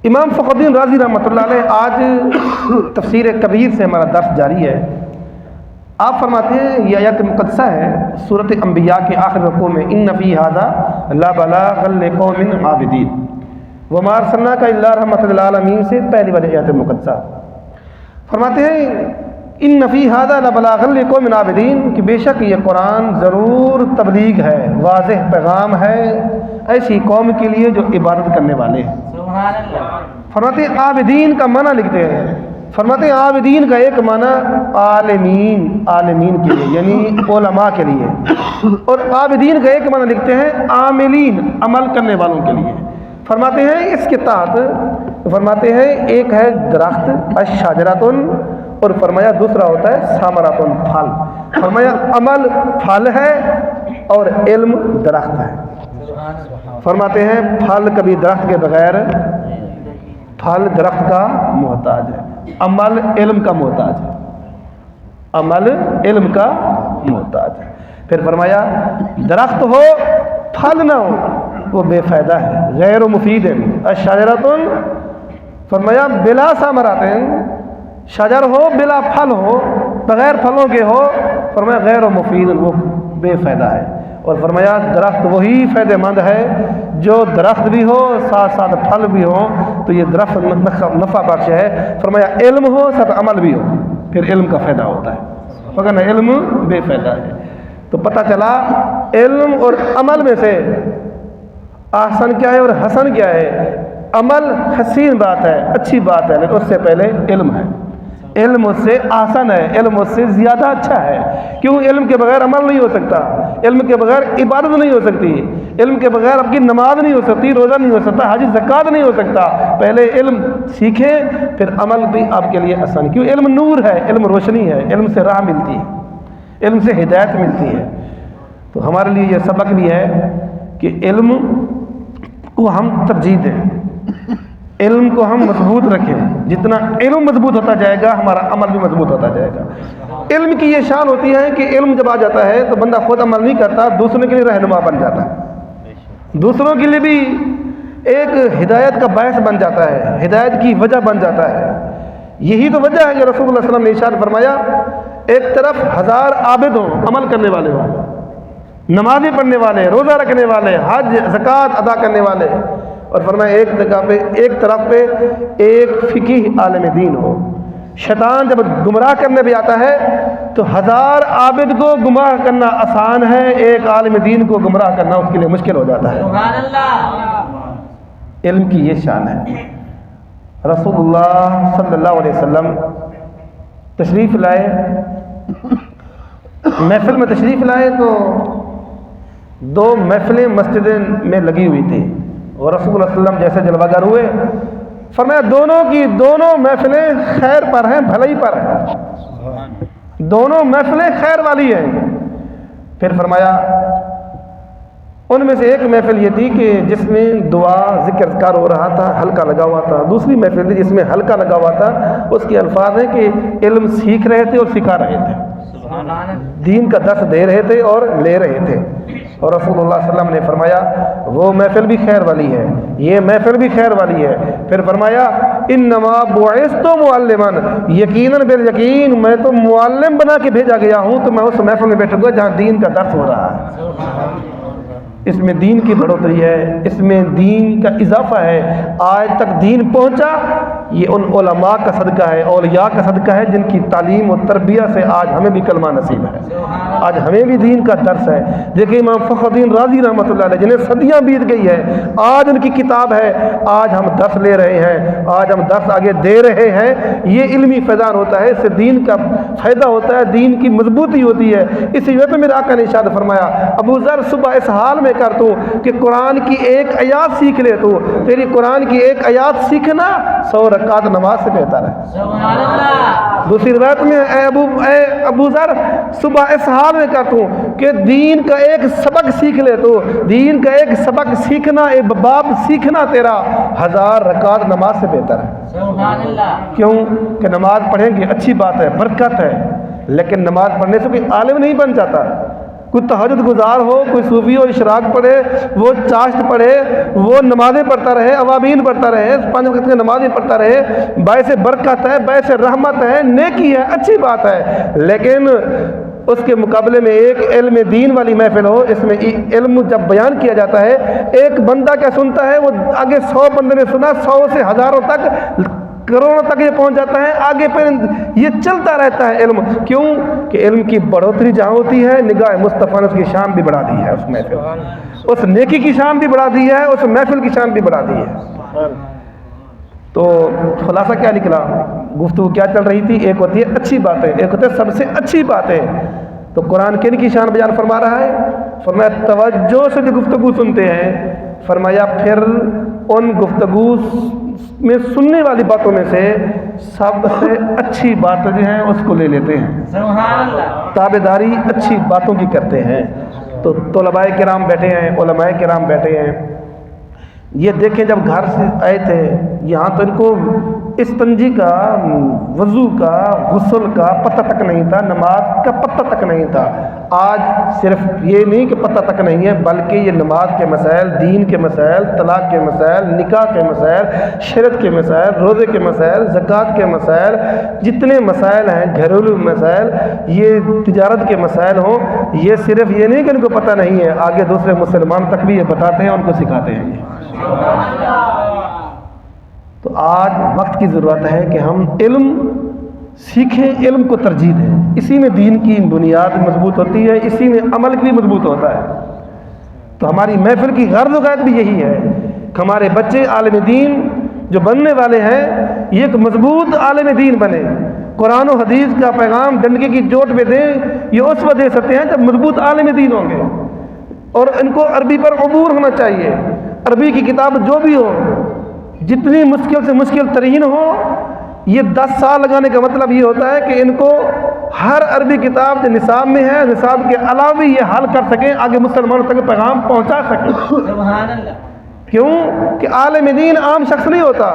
امام فخر الدین رازی رحمۃ اللہ علیہ، آج تفسیر کبیر سے ہمارا درس جاری ہے۔ آپ فرماتے ہیں یہ آیت مقدسہ ہے سورۃ انبیاء کے آخر رکوع میں، ان فی ھذا لبلاغا لقوم عابدین وما ارسلناک الا رحمۃ للعالمین سے پہلی والی آیت مقدسہ۔ فرماتے ہیں ان فی ھذا لبلاغا لقوم عابدین، کہ بے شک یہ قرآن ضرور تبلیغ ہے، واضح پیغام ہے ایسی قوم کے لیے جو عبادت کرنے والے ہیں۔ سبحان اللہ۔ فرماتے ہیں عابدین کا معنی لکھتے ہیں، فرماتے ہیں عابدین کا ایک معنی عالمین، عالمین کے لیے یعنی علماء کے لیے، اور عابدین کا ایک معنی لکھتے ہیں عاملین، عمل کرنے والوں کے لیے۔ فرماتے ہیں اس کے تحت فرماتے ہیں ایک ہے درخت الشجرۃ، اور فرمایا دوسرا ہوتا ہے ثمرۃ، پھل۔ فرمایا عمل پھل ہے اور علم درخت ہے۔ فرماتے ہیں پھل کبھی درخت کے بغیر، پھل درخت کا محتاج ہے، عمل علم کا محتاج ہے، عمل علم کا محتاج ہے۔ پھر فرمایا درخت ہو پھل نہ ہو وہ بے فائدہ ہے، غیر مفید ہے۔ الشجرۃ فرمایا بلا ثمرۃ، شجر ہو بلا پھل ہو، بغیر پھلوں کے ہو، فرمایا غیر مفید، وہ بے فائدہ ہے۔ اور فرمایا درخت وہی فائدہ مند ہے جو درخت بھی ہو ساتھ ساتھ پھل بھی ہو، تو یہ درخت نفع بخش ہے۔ فرمایا علم ہو ساتھ عمل بھی ہو، پھر علم کا فائدہ ہوتا ہے، مگر علم بے فائدہ ہے۔ تو پتہ چلا علم اور عمل میں سے احسن کیا ہے اور حسن کیا ہے۔ عمل حسین بات ہے، اچھی بات ہے، لیکن اس سے پہلے علم ہے، علم اس سے آسان ہے، علم اس سے زیادہ اچھا ہے۔ کیوں؟ علم کے بغیر عمل نہیں ہو سکتا، علم کے بغیر عبادت نہیں ہو سکتی، علم کے بغیر آپ کی نماز نہیں ہو سکتی، روزہ نہیں ہو سکتا، حج زکوٰۃ نہیں ہو سکتا۔ پہلے علم سیکھیں پھر عمل بھی آپ کے لیے آسان۔ کیوں؟ علم نور ہے، علم روشنی ہے، علم سے راہ ملتی ہے، علم سے ہدایت ملتی ہے۔ تو ہمارے لیے یہ سبق بھی ہے کہ علم کو ہم ترجیح دیں، علم کو ہم مضبوط رکھیں۔ جتنا علم مضبوط ہوتا جائے گا ہمارا عمل بھی مضبوط ہوتا جائے گا۔ علم کی یہ شان ہوتی ہے کہ علم جب آ جاتا ہے تو بندہ خود عمل نہیں کرتا، دوسروں کے لیے رہنما بن جاتا ہے، دوسروں کے لیے بھی ایک ہدایت کا باعث بن جاتا ہے، ہدایت کی وجہ بن جاتا ہے۔ یہی تو وجہ ہے کہ رسول اللہ صلی اللہ علیہ وسلم نے ارشاد فرمایا ایک طرف 1000 عابد ہوں، عمل کرنے والے ہوں، نمازیں پڑھنے والے، روزہ رکھنے والے، حج زکوٰۃ ادا کرنے والے، اور فرمایا ایک طرف پہ ایک فقیہ عالم دین ہو۔ شیطان جب گمراہ کرنے بھی آتا ہے تو 1000 عابد کو گمراہ کرنا آسان ہے، ایک عالم دین کو گمراہ کرنا اس کے لیے مشکل ہو جاتا ہے۔ سبحان اللہ۔ علم کی یہ شان ہے۔ رسول اللہ صلی اللہ علیہ وسلم تشریف لائے، محفل میں تشریف لائے تو 2 محفلیں مسجد میں لگی ہوئی تھی، اور رسول اللہ صلی اللہ علیہ وسلم جیسے جلوہ گر ہوئے، فرمایا دونوں محفلیں خیر پر ہیں، بھلائی پر ہیں، دونوں محفلیں خیر والی ہیں۔ پھر فرمایا ان میں سے ایک محفل یہ تھی کہ جس میں دعا ذکر اذکار ہو رہا تھا، حلقہ لگا ہوا تھا، دوسری محفل تھی جس میں حلقہ لگا ہوا تھا، اس کے الفاظ ہیں کہ علم سیکھ رہے تھے اور سکھا رہے تھے، دین کا درس دے رہے تھے اور لے رہے تھے۔ اور رسول اللہ صلی اللہ علیہ وسلم نے فرمایا وہ محفل بھی خیر والی ہے، یہ محفل بھی خیر والی ہے۔ پھر فرمایا انما بعثت معلما، یقیناً بالیقین میں تو معلم بنا کے بھیجا گیا ہوں، تو میں اس محفل میں بیٹھوں گا جہاں دین کا درس ہو رہا ہے، اس میں دین کی بڑھوتری ہے، اس میں دین کا اضافہ ہے۔ آج تک دین پہنچا یہ ان علماء کا صدقہ ہے، اولیاء کا صدقہ ہے، جن کی تعلیم و تربیت سے آج ہمیں بھی کلمہ نصیب ہے، آج ہمیں بھی دین کا درس ہے۔ دیکھیں امام فخر الدین رازی رحمۃ اللہ علیہ جنہیں صدیاں بیت گئی ہے، آج ان کی کتاب ہے، آج ہم درس لے رہے ہیں، آج ہم درس آگے دے رہے ہیں۔ یہ علمی فیضان ہوتا ہے، اس سے دین کا فائدہ ہوتا ہے، دین کی مضبوطی ہوتی ہے۔ اسی وجہ سے میرے آقا نے ارشاد فرمایا ابو ذر صبح اس حال میں کر تو کہ قرآن کی ایک آیات سیکھ لے، تو تیری قرآن کی ایک آیات سیکھنا 100 رکعت نماز سے بہتر ہے۔ سبحان اللہ۔ دوسری روایت میں اے ابو ذر صبح اس حال میں کر تو کہ دین کا ایک سبق سیکھ لے، تو دین کا ایک سبق سیکھنا، ایک باب سیکھنا تیرا 1000 رکعت نماز سے بہتر ہے۔ سبحان اللہ۔ کیوں کہ نماز پڑھیں گے اچھی بات ہے، برکت ہے، لیکن نماز پڑھنے سے کوئی عالم نہیں بن جاتا، کوئی تہجد گزار ہو، کوئی صوفی ہو، اشراق پڑھے، وہ چاشت پڑھے، وہ نمازیں پڑھتا رہے، اوابین پڑھتا رہے، 5 وقت کی نمازیں پڑھتا رہے، باعث برکت ہے، باعث رحمت ہے، نیکی ہے، اچھی بات ہے، لیکن اس کے مقابلے میں ایک علم دین والی محفل ہو، اس میں علم جب بیان کیا جاتا ہے، ایک بندہ کیا سنتا ہے، وہ آگے 100 بندے نے سنا، 100 سے ہزاروں تک، کروڑوں تک یہ پہنچ جاتا ہے، آگے پھر یہ چلتا رہتا ہے علم. کیوں کہ علم کی بڑھوتری جہاں ہوتی ہے، نگاہ مصطفیٰ نے اس کی شان بھی بڑھا دی ہے، اس محفل، اس نیکی کی شان بھی بڑھا دی ہے، اس محفل کی شان بھی بڑھا دی ہے. تو خلاصہ کیا نکلا، گفتگو کیا چل رہی تھی؟ ایک ہوتی ہے اچھی باتیں، ایک ہوتی ہے سب سے اچھی باتیں. تو قرآن کن کی شان بیان فرما رہا ہے؟ فرمایا توجہ سے جو گفتگو سنتے ہیں، فرمایا پھر ان گفتگو میں سننے والی باتوں میں سے سب سے اچھی بات جو ہیں اس کو لے لیتے ہیں، سبحان اللہ. تابعداری اچھی باتوں کی کرتے ہیں. تو طلباء کرام بیٹھے ہیں، علماء کرام بیٹھے ہیں، یہ دیکھیں جب گھر سے آئے تھے یہاں تو ان کو استنجی کا، وضو کا، غسل کا پتہ تک نہیں تھا، نماز کا پتہ تک نہیں تھا. آج صرف یہ نہیں کہ پتہ تک نہیں ہے، بلکہ یہ نماز کے مسائل، دین کے مسائل، طلاق کے مسائل، نکاح کے مسائل، شرط کے مسائل، روزے کے مسائل، زکوٰۃ کے مسائل، جتنے مسائل ہیں، گھریلو مسائل، یہ تجارت کے مسائل ہوں، یہ صرف یہ نہیں کہ ان کو پتہ نہیں ہے، آگے دوسرے مسلمان تک بھی یہ بتاتے ہیں، ان کو سکھاتے ہیں. تو آج وقت کی ضرورت ہے کہ ہم علم سیکھیں، علم کو ترجیح دیں. اسی میں دین کی بنیاد مضبوط ہوتی ہے، اسی میں عمل بھی مضبوط ہوتا ہے. تو ہماری محفل کی غرض و غایت بھی یہی ہے کہ ہمارے بچے عالم دین جو بننے والے ہیں، یہ ایک مضبوط عالم دین بنے، قرآن و حدیث کا پیغام ڈنڈے کی چوٹ پہ دیں. یہ اس وقت دے سکتے ہیں جب مضبوط عالم دین ہوں گے، اور ان کو عربی پر عبور ہونا چاہیے. عربی کی کتاب جو بھی ہو، جتنی مشکل سے مشکل ترین ہو، یہ 10 سال لگانے کا مطلب یہ ہوتا ہے کہ ان کو ہر عربی کتاب جو نصاب میں ہے، نصاب کے علاوہ بھی یہ حل کر سکیں، آگے مسلمانوں تک پیغام پہنچا سکیں. سبحان اللہ. کیوں کہ عالم دین عام شخص نہیں ہوتا.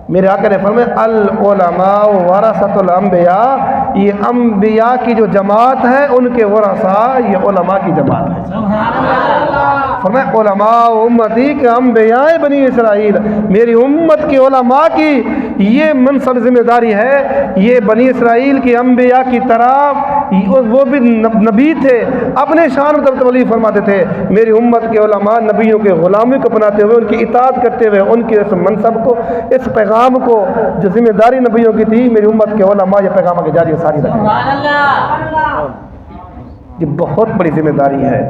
میرے آقا نے فرمایا العلماء ورثۃ الانبیاء، یہ انبیاء کی جو جماعت ہے ان کے ورثاء یہ علماء کی جماعت ہے. سبحان اللہ. فرمایا علماء امتی کے انبیاء بنی اسرائیل، میری امت کے علماء کی یہ منصب ذمہ داری ہے. یہ بنی اسرائیل کے انبیاء کی طرح وہ بھی نبی تھے، اپنے شان میں تبلیغ فرماتے تھے. میری امت کے علماء نبیوں کے غلامی کو اپناتے ہوئے، ان کی اطاعت کرتے ہوئے، ان کے اس منصب کو، اس پیغام کو جو ذمہ داری نبیوں کی تھی، میری امت کے علماء یہ پیغام کے جاری ساری رکھیں. سبحان اللہ. یہ بہت بڑی ذمہ داری ہے.